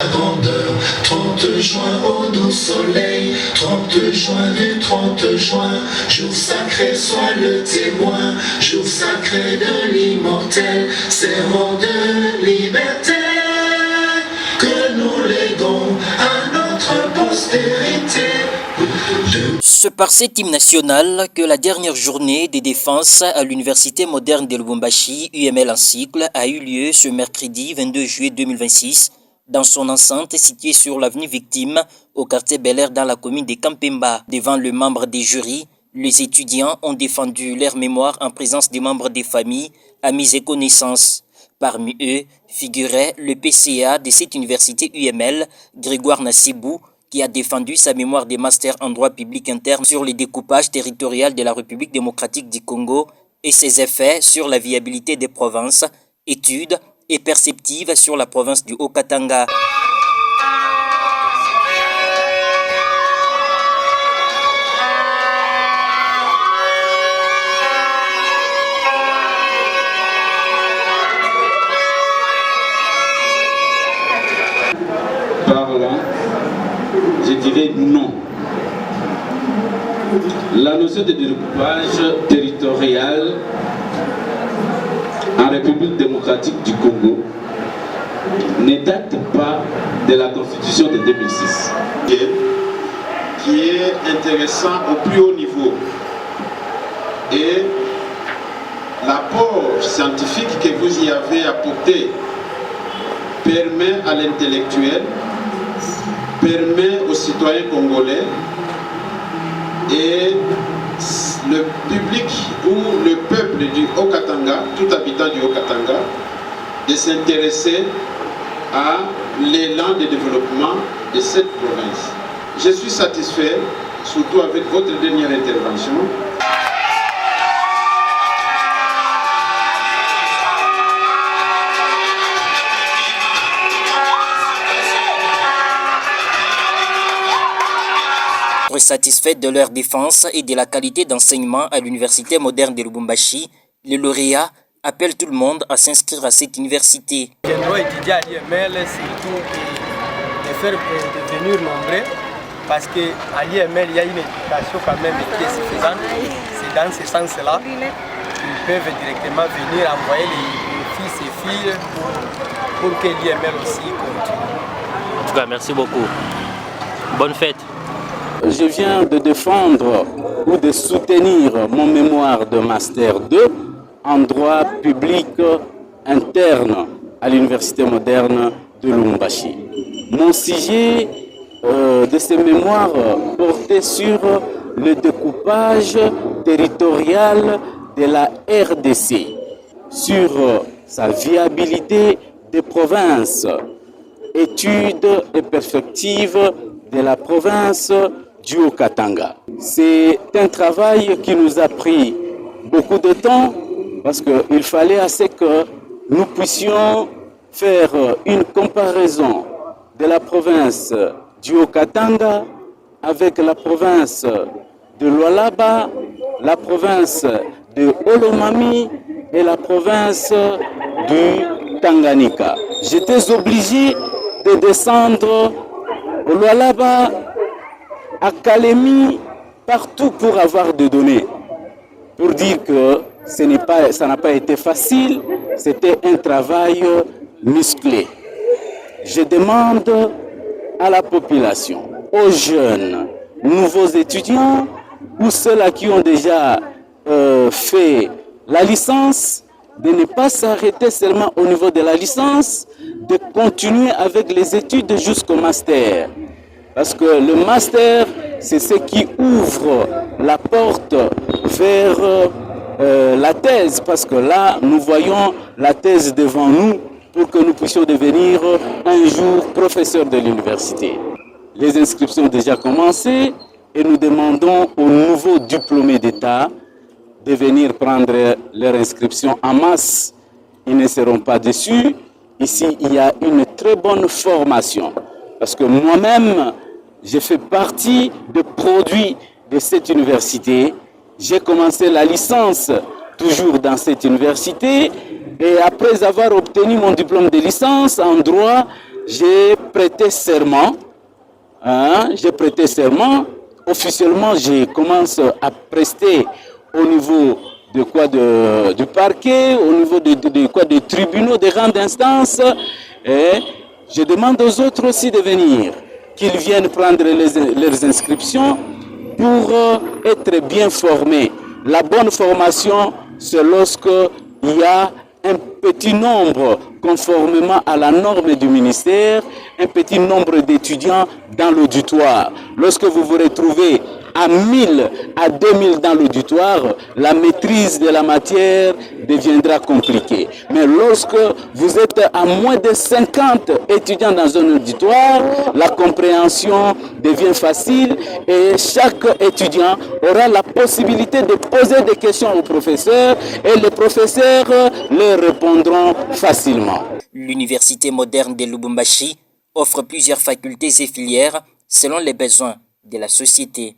Grandeur, 30 juin au doux soleil, 30 juin du 30 juin, jour sacré soit le témoin, jour sacré de l'immortel, serment de liberté, que nous léguons à notre postérité. C'est par cet hymne national que la dernière journée de défense à l'Université moderne de Lubumbashi, UML en cycle, a eu lieu ce mercredi 22 juillet 2026 dans son enceinte située sur l'avenue Victime au quartier Bel Air dans la commune de Kampemba. Devant le membre des jurys, les étudiants ont défendu leur mémoire en présence des membres des familles, amis et connaissances. Parmi eux figurait le PCA de cette université UML, Grégoire Nassibou, qui a défendu sa mémoire des masters en droit public interne sur le découpage territorial de la République démocratique du Congo et ses effets sur la viabilité des provinces, études et perceptives sur la province du Haut-Katanga. Parlant, je dirais non. La notion de découpage territorial en République démocratique du Congo ne date pas de la Constitution de 2006. Qui est intéressant au plus haut niveau. Et l'apport scientifique que vous y avez apporté permet à l'intellectuel, permet aux citoyens congolais et le public ou le peuple du Haut-Katanga, tout habitant du Haut-Katanga, de s'intéresser à l'élan de développement de cette province. Je suis satisfait, surtout avec votre dernière intervention. Satisfaits de leur défense et de la qualité d'enseignement à l'université moderne de Lubumbashi, les lauréats appellent tout le monde à s'inscrire à cette université. Je dois étudier à l'IML, surtout de faire devenir nombreux, parce qu'à l'IML, il y a une éducation quand même qui est suffisante. C'est dans ce sens-là qu'ils peuvent directement venir envoyer les fils et filles pour que l'IML aussi continue. En tout cas, merci beaucoup. Bonne fête. Je viens de défendre ou de soutenir mon mémoire de Master 2 en droit public interne à l'Université moderne de Lubumbashi. Mon sujet de ces mémoires portait sur le découpage territorial de la RDC, sur sa viabilité des provinces, études et perspectives de la province du Haut-Katanga. C'est un travail qui nous a pris beaucoup de temps parce qu'il fallait assez que nous puissions faire une comparaison de la province du Haut-Katanga avec la province de Lualaba, la province de Olomami et la province du Tanganyika. J'étais obligé de descendre au Lualaba, à Kalemi, partout pour avoir des données. Pour dire que ça n'a pas été facile, c'était un travail musclé. Je demande à la population, aux jeunes, nouveaux étudiants, ou ceux-là qui ont déjà fait la licence, de ne pas s'arrêter seulement au niveau de la licence, de continuer avec les études jusqu'au master. Parce que le master, c'est ce qui ouvre la porte vers la thèse. Parce que là, nous voyons la thèse devant nous pour que nous puissions devenir un jour professeurs de l'université. Les inscriptions ont déjà commencé et nous demandons aux nouveaux diplômés d'État de venir prendre leur inscription en masse. Ils ne seront pas déçus. Ici, il y a une très bonne formation. Parce que moi-même, j'ai fait partie des produits de cette université. J'ai commencé la licence toujours dans cette université. Et après avoir obtenu mon diplôme de licence en droit, j'ai prêté serment. J'ai prêté serment. Officiellement, je commence à prester au niveau de quoi du parquet, au niveau des tribunaux de grande instance. Et je demande aux autres aussi de venir, qu'ils viennent prendre leurs inscriptions pour être bien formés. La bonne formation, c'est lorsque il y a un petit nombre, conformément à la norme du ministère, un petit nombre d'étudiants dans l'auditoire. Lorsque vous vous retrouvez à 1000 à 2000 dans l'auditoire, la maîtrise de la matière deviendra compliquée. Mais lorsque vous êtes à moins de 50 étudiants dans un auditoire, la compréhension devient facile et chaque étudiant aura la possibilité de poser des questions au professeur et les professeurs leur répondront facilement. L'Université moderne de Lubumbashi offre plusieurs facultés et filières selon les besoins de la société.